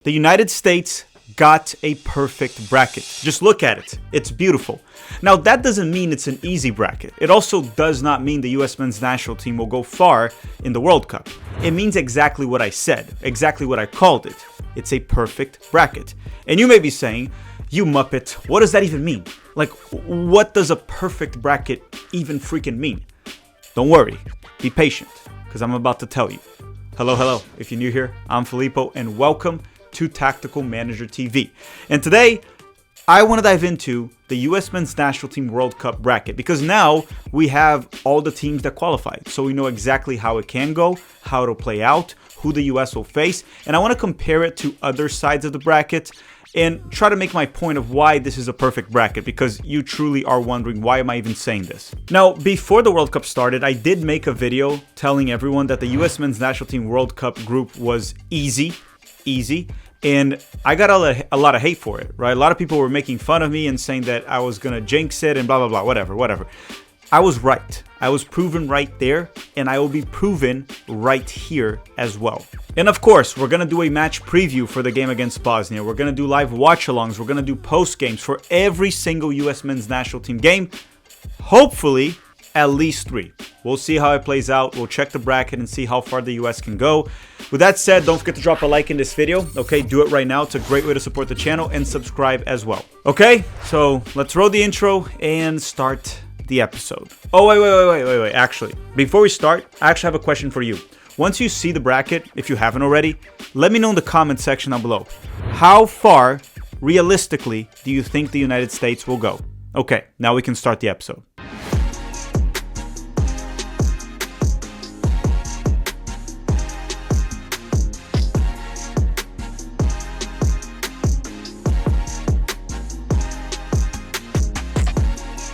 The United States got a perfect bracket. Just look at it. It's beautiful. Now, that doesn't mean it's an easy bracket. It also does not mean the US men's national team will go far in the World Cup. It means exactly what I said, exactly what I called it. It's a perfect bracket. And you may be saying, you Muppet, what does that even mean? Like, what does a perfect bracket even freaking mean? Don't worry, be patient, because I'm about to tell you. Hello. If you're new here, I'm Filippo, and welcome to Tactical Manager TV. And today, I want to dive into the US Men's National Team World Cup bracket, because now we have all the teams that qualified. So we know exactly how it can go, how it'll play out, who the US will face, and I want to compare it to other sides of the bracket and try to make my point of why this is a perfect bracket, because you truly are wondering, why am I even saying this? Now, before the World Cup started, I did make a video telling everyone that the US Men's National Team World Cup group was easy, and I got a lot of hate for it, right? A lot of people were making fun of me and saying that I was gonna jinx it and blah, blah, blah, whatever. I was right. I was proven right there, and I will be proven right here as well. And of course, we're going to do a match preview for the game against Bosnia. We're going to do live watch-alongs. We're going to do post-games for every single US men's national team game. Hopefully, at least 3. We'll see how it plays out. We'll check the bracket and see how far the US can go. With that said, don't forget to drop a like in this video. Okay, do it right now. It's a great way to support the channel, and subscribe as well. Okay, so let's roll the intro and start the episode. Oh, wait. Actually, before we start, I actually have a question for you. Once you see the bracket, if you haven't already, let me know in the comment section down below. How far, realistically, do you think the United States will go? Okay, now we can start the episode.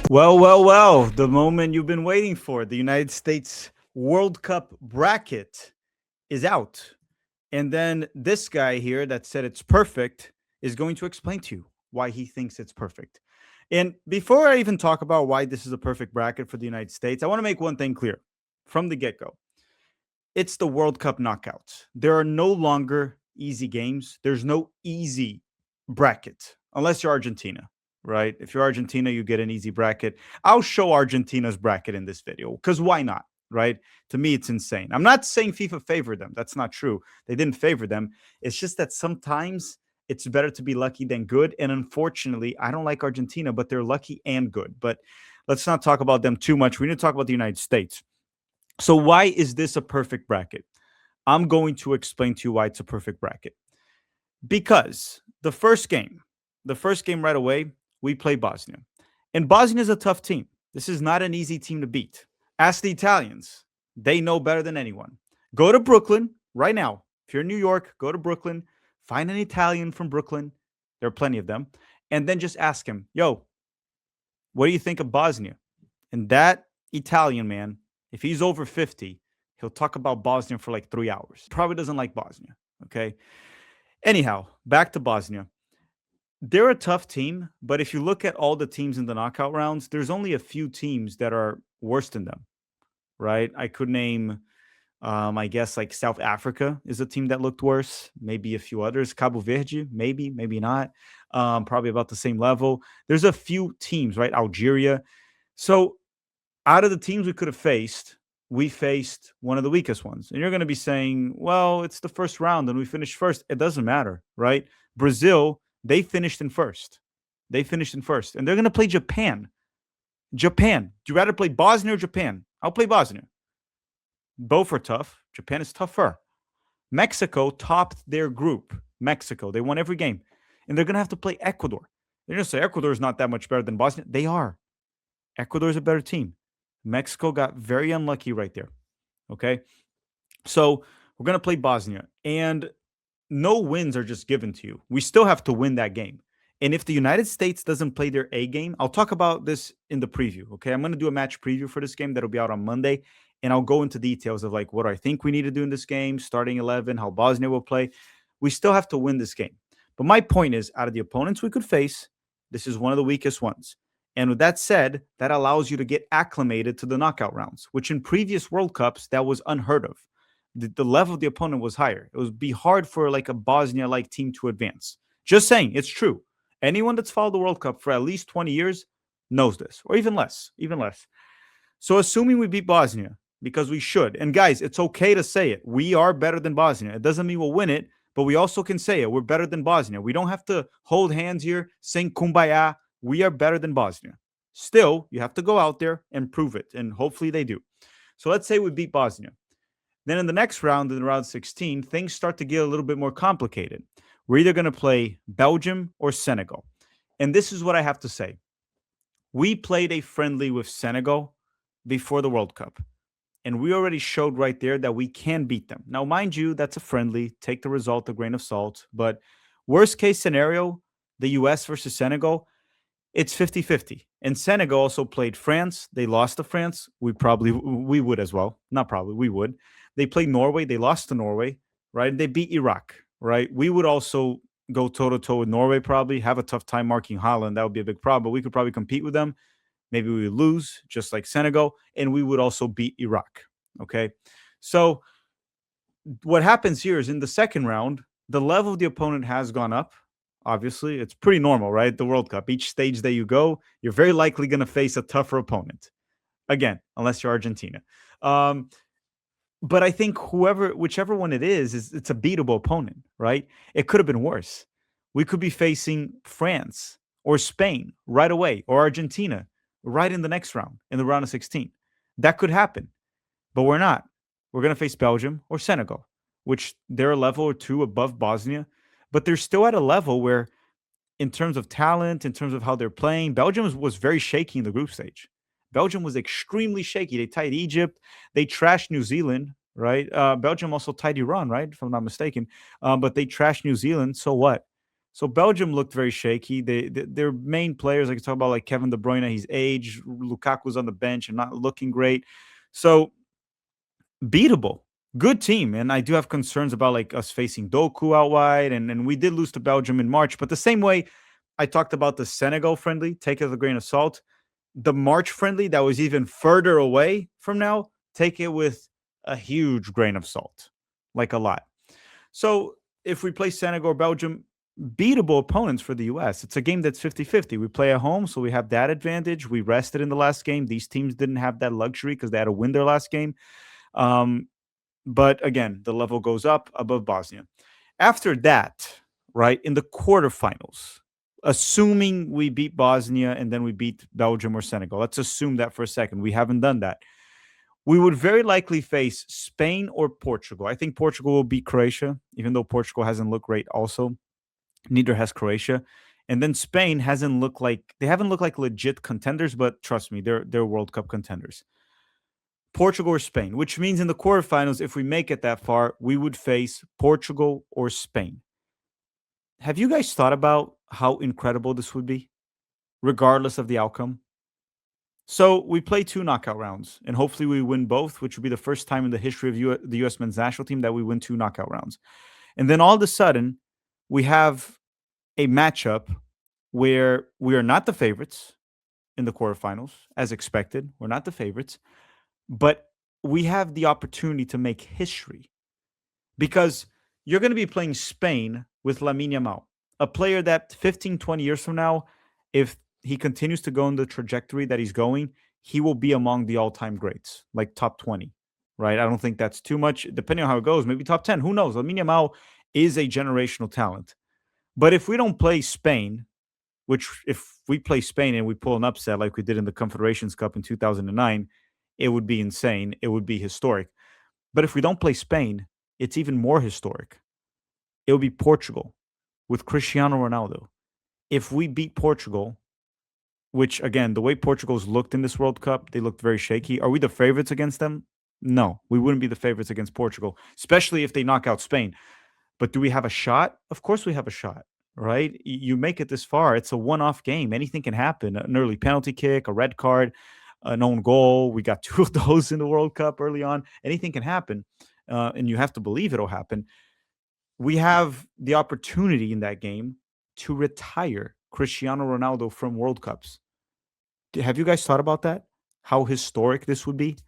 Well, the moment you've been waiting for. The United States World Cup bracket is out. And then this guy here that said it's perfect is going to explain to you why he thinks it's perfect. And before I even talk about why this is a perfect bracket for the United States, I want to make one thing clear from the get-go. It's the World Cup knockouts. There are no longer easy games. There's no easy bracket, unless you're Argentina. Right? If you're Argentina, you get an easy bracket. I'll show Argentina's bracket in this video, because why not? Right? To me, it's insane. I'm not saying FIFA favored them. That's not true. They didn't favor them. It's just that sometimes it's better to be lucky than good. And unfortunately, I don't like Argentina, but they're lucky and good. But let's not talk about them too much. We need to talk about the United States. So why is this a perfect bracket? I'm going to explain to you why it's a perfect bracket. Because the first game right away, we play Bosnia. And Bosnia is a tough team. This is not an easy team to beat. Ask the Italians. They know better than anyone. Go to Brooklyn right now. If you're in New York, go to Brooklyn. Find an Italian from Brooklyn. There are plenty of them. And then just ask him, yo, what do you think of Bosnia? And that Italian man, if he's over 50, he'll talk about Bosnia for like 3 hours. Probably doesn't like Bosnia, okay? Anyhow, back to Bosnia. They're a tough team, but if you look at all the teams in the knockout rounds, there's only a few teams that are worse than them, right? I could name, I guess, like South Africa is a team that looked worse. Maybe a few others. Cabo Verde, maybe not. Probably about the same level. There's a few teams, right? Algeria. So out of the teams we could have faced, we faced one of the weakest ones. And you're going to be saying, well, it's the first round and we finished first. It doesn't matter, right? Brazil, they finished in first. And they're going to play Japan. Do you rather play Bosnia or Japan? I'll play Bosnia. Both are tough. Japan is tougher. Mexico topped their group. They won every game. And they're going to have to play Ecuador. They're going to say Ecuador is not that much better than Bosnia. They are. Ecuador is a better team. Mexico got very unlucky right there. Okay? So we're going to play Bosnia. And no wins are just given to you. We still have to win that game. And if the United States doesn't play their A game, I'll talk about this in the preview, okay? I'm going to do a match preview for this game that'll be out on Monday, and I'll go into details of like what I think we need to do in this game, starting 11, how Bosnia will play. We still have to win this game. But my point is, out of the opponents we could face, this is one of the weakest ones. And with that said, that allows you to get acclimated to the knockout rounds, which in previous World Cups, that was unheard of. The level of the opponent was higher. It would be hard for like a Bosnia like team to advance. Just saying, it's true. Anyone that's followed the World Cup for at least 20 years knows this, or even less, even less. So assuming we beat Bosnia, because we should, and guys, it's okay to say it. We are better than Bosnia. It doesn't mean we'll win it, but we also can say it. We're better than Bosnia. We don't have to hold hands here, sing kumbaya. We are better than Bosnia. Still, you have to go out there and prove it, and hopefully they do. So let's say we beat Bosnia. Then in the next round, in round 16, things start to get a little bit more complicated. We're either going to play Belgium or Senegal. And this is what I have to say. We played a friendly with Senegal before the World Cup. And we already showed right there that we can beat them. Now, mind you, that's a friendly. Take the result a grain of salt. But worst case scenario, the US versus Senegal, it's 50-50. And Senegal also played France. They lost to France. We would as well. Not probably, we would. They played Norway. They lost to Norway, right? They beat Iraq, right? We would also go toe to toe with Norway, probably have a tough time marking Holland. That would be a big problem, but we could probably compete with them. Maybe we would lose, just like Senegal, and we would also beat Iraq. Okay. So what happens here is in the second round, the level of the opponent has gone up. Obviously, it's pretty normal, right? The World Cup, each stage that you go, you're very likely going to face a tougher opponent. Again, unless you're Argentina. Um, but I think whichever one it is it's a beatable opponent, right? It could have been worse. We could be facing France or Spain right away, or Argentina right in the next round, in the round of 16. That could happen, but we're not. We're going to face Belgium or Senegal, which they're a level or two above Bosnia, but they're still at a level where, in terms of talent, in terms of how they're playing, Belgium was very shaky in the group stage. Belgium was extremely shaky. They tied Egypt. They trashed New Zealand, right? Belgium also tied Iran, right? If I'm not mistaken. But they trashed New Zealand. So what? So Belgium looked very shaky. Their main players, I can talk about like Kevin De Bruyne, he's aged. Lukaku's on the bench and not looking great. So beatable. Good team. And I do have concerns about like us facing Doku out wide. And we did lose to Belgium in March. But the same way I talked about the Senegal friendly, take it with a grain of salt. The March friendly that was even further away from now, take it with a huge grain of salt, like a lot. So if we play Senegal or Belgium, beatable opponents for the US. It's a game that's 50-50. We play at home, so we have that advantage. We rested in the last game. These teams didn't have that luxury because they had to win their last game. But again, the level goes up above Bosnia. After that, right, in the quarterfinals, assuming we beat Bosnia and then we beat Belgium or Senegal, let's assume that for a second. We haven't done that. We would very likely face Spain or Portugal. I think Portugal will beat Croatia, even though Portugal hasn't looked great also. Neither has Croatia. And then Spain haven't looked like legit contenders, but trust me, they're World Cup contenders. Portugal or Spain, which means in the quarterfinals, if we make it that far, we would face Portugal or Spain. Have you guys thought about how incredible this would be, regardless of the outcome? So we play two knockout rounds, and hopefully we win both, which would be the first time in the history of the U.S. men's national team that we win two knockout rounds. And then all of a sudden, we have a matchup where we are not the favorites in the quarterfinals, as expected. We're not the favorites, but we have the opportunity to make history because you're going to be playing Spain with Lamine Yamal, a player that 15, 20 years from now, if he continues to go in the trajectory that he's going, he will be among the all-time greats, like top 20, right? I don't think that's too much, depending on how it goes, maybe top 10, who knows? Lamine Yamal is a generational talent. But if we don't play Spain, which if we play Spain and we pull an upset like we did in the Confederations Cup in 2009, it would be insane. It would be historic. But if we don't play Spain, it's even more historic. It would be Portugal with Cristiano Ronaldo. If we beat Portugal, which again, the way Portugal's looked in this World Cup, they looked very shaky. Are we the favorites against them? No, we wouldn't be the favorites against Portugal, especially if they knock out Spain. But do we have a shot? Of course we have a shot, right? You make it this far, it's a one-off game. Anything can happen. An early penalty kick, a red card, an own goal. We got two of those in the World Cup early on. Anything can happen, and you have to believe it'll happen. We have the opportunity in that game to retire Cristiano Ronaldo from World Cups. Have you guys thought about that? How historic this would be?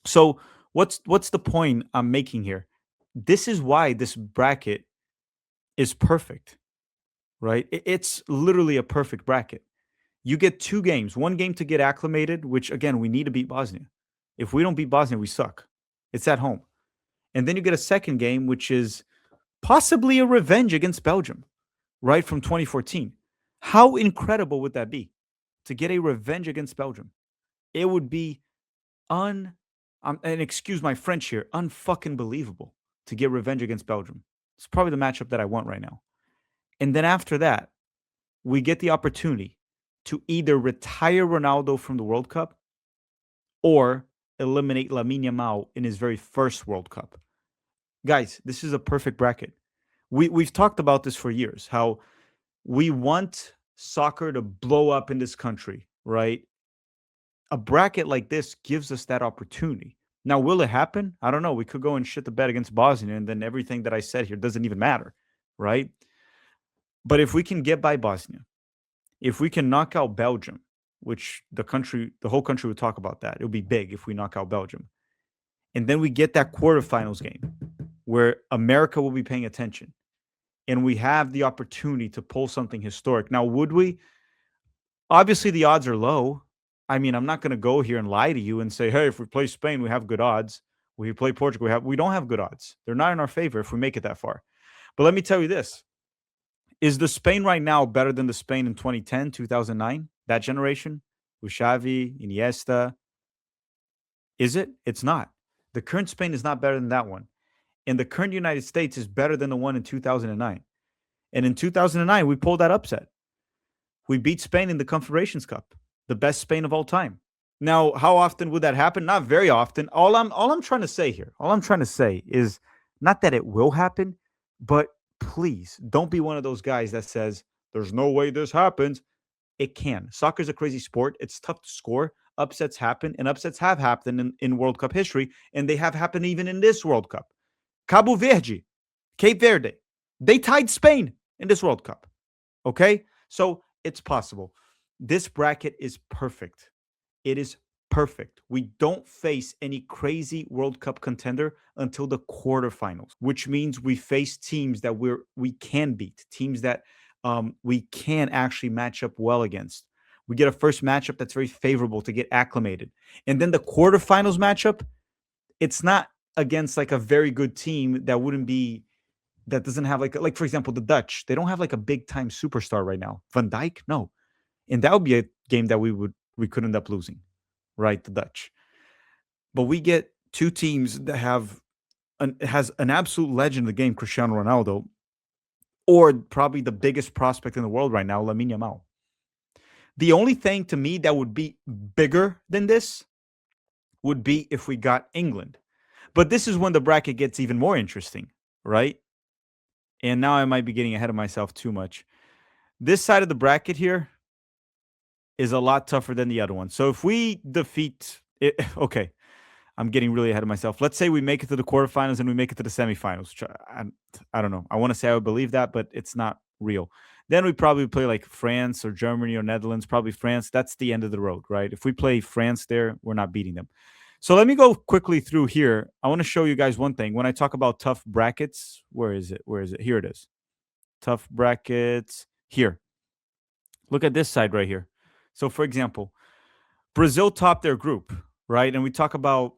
So What's the point I'm making here? This is why this bracket is perfect, right? It's literally a perfect bracket. You get two games, one game to get acclimated, which again, we need to beat Bosnia. If we don't beat Bosnia, we suck. It's at home. And then you get a second game, which is possibly a revenge against Belgium, right? From 2014. How incredible would that be to get a revenge against Belgium? It would be un, and excuse my French here, unfucking believable to get revenge against Belgium. It's probably the matchup that I want right now. And then after that, we get the opportunity to either retire Ronaldo from the World Cup or eliminate Lamine Yamal in his very first World Cup. Guys, this is a perfect bracket. We've talked about this for years, how we want soccer to blow up in this country, right? A bracket like this gives us that opportunity. Now, will it happen? I don't know. We could go and shit the bed against Bosnia, and then everything that I said here doesn't even matter, right? But if we can get by Bosnia, if we can knock out Belgium, which the whole country would talk about that. It would be big if we knock out Belgium. And then we get that quarterfinals game where America will be paying attention and we have the opportunity to pull something historic. Now, would we? Obviously, the odds are low. I mean, I'm not going to go here and lie to you and say, hey, if we play Spain, we have good odds. We play Portugal, we don't have good odds. They're not in our favor if we make it that far. But let me tell you this. Is the Spain right now better than the Spain in 2010, 2009? That generation with Xavi, Iniesta? Is it? It's not. The current Spain is not better than that one. And the current United States is better than the one in 2009. And in 2009, we pulled that upset. We beat Spain in the Confederations Cup, the best Spain of all time. Now, how often would that happen? Not very often. All I'm trying to say here, all I'm trying to say is not that it will happen, but please don't be one of those guys that says there's no way this happens. It can. Soccer's a crazy sport. It's tough to score. Upsets happen, and upsets have happened in World Cup history, and they have happened even in this World Cup. Cabo Verde, Cape Verde, they tied Spain in this World Cup. Okay? So it's possible. This bracket is perfect. It is perfect. We don't face any crazy World Cup contender until the quarterfinals, which means we face teams that we can beat, teams that we can actually match up well against. We get a first matchup that's very favorable to get acclimated. And then the quarterfinals matchup, it's not against like a very good team that doesn't have like for example the Dutch. They don't have like a big time superstar right now. Van Dijk, no. And that would be a game that we could end up losing, right? The Dutch. But we get two teams that has an absolute legend in the game, Cristiano Ronaldo, or probably the biggest prospect in the world right now, Lamine Yamal. The only thing to me that would be bigger than this would be if we got England. But this is when the bracket gets even more interesting, right? And now I might be getting ahead of myself too much. This side of the bracket here is a lot tougher than the other one. So if we defeat it, okay, I'm getting really ahead of myself. Let's say we make it to the quarterfinals and we make it to the semifinals. I don't know. I want to say I would believe that, but it's not real. Then we probably play like France or Germany or Netherlands, probably France. That's the end of the road, right? If we play France there, we're not beating them. So let me go quickly through here. I want to show you guys one thing. When I talk about tough brackets, where is it? Where is it? Here it is. Tough brackets. Here. Look at this side right here. So, for example, Brazil topped their group, right? And we talk about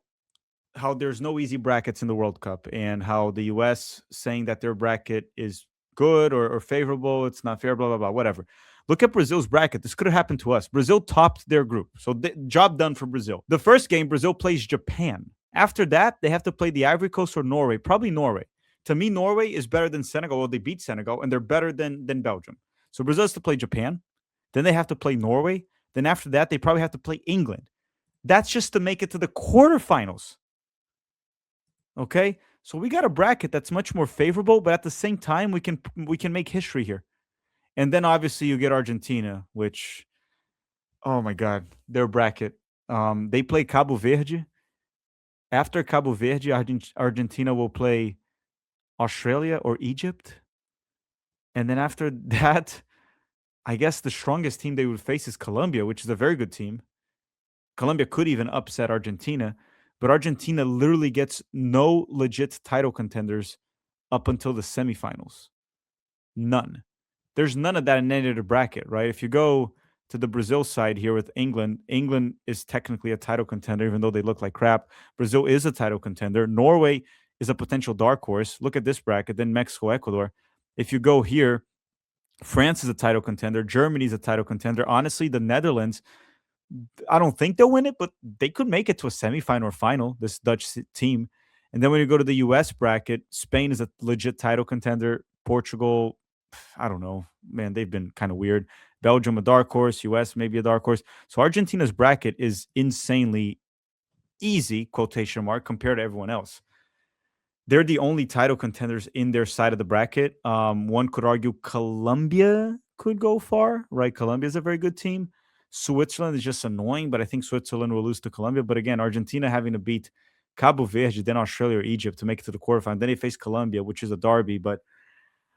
how there's no easy brackets in the World Cup and how the US saying that their bracket is good or favorable, it's not fair, blah, blah, blah, whatever. Look at Brazil's bracket. This could have happened to us. Brazil topped their group. So job done for Brazil. The first game, Brazil plays Japan. After that, they have to play the Ivory Coast or Norway, probably Norway. To me, Norway is better than Senegal. Well, they beat Senegal, and they're better than Belgium. So Brazil has to play Japan. Then they have to play Norway. Then after that, they probably have to play England. That's just to make it to the quarterfinals. Okay, so we got a bracket that's much more favorable, but at the same time, we can make history here. And then obviously you get Argentina, which, oh my God, their bracket. They play Cabo Verde. After Cabo Verde, Argentina will play Australia or Egypt. And then after that, I guess the strongest team they would face is Colombia, which is a very good team. Colombia could even upset Argentina. But Argentina literally gets no legit title contenders up until the semifinals. None. There's none of that in any other bracket, right? If you go to the Brazil side here with England, England is technically a title contender, even though they look like crap. Brazil is a title contender. Norway is a potential dark horse. Look at this bracket, then Mexico, Ecuador. If you go here, France is a title contender. Germany is a title contender. Honestly, the Netherlands, I don't think they'll win it, but they could make it to a semifinal or final, this Dutch team. And then when you go to the US bracket, Spain is a legit title contender. Portugal, I don't know. Man, they've been kind of weird. Belgium, a dark horse. US, maybe a dark horse. So Argentina's bracket is insanely easy, quotation mark, compared to everyone else. They're the only title contenders in their side of the bracket. One could argue Colombia could go far, right? Colombia is a very good team. Switzerland is just annoying, but I think Switzerland will lose to Colombia. But again, Argentina having to beat Cabo Verde, then Australia or Egypt to make it to the quarterfinal. Then they face Colombia, which is a derby. But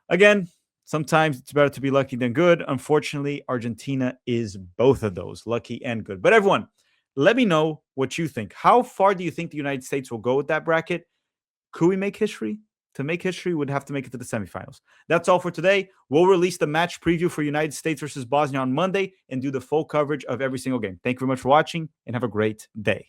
again, sometimes it's better to be lucky than good. Unfortunately, Argentina is both of those, lucky and good. But everyone, let me know what you think. How far do you think the United States will go with that bracket? Could we make history? To make history, we'd have to make it to the semifinals. That's all for today. We'll release the match preview for United States versus Bosnia on Monday and do the full coverage of every single game. Thank you very much for watching and have a great day.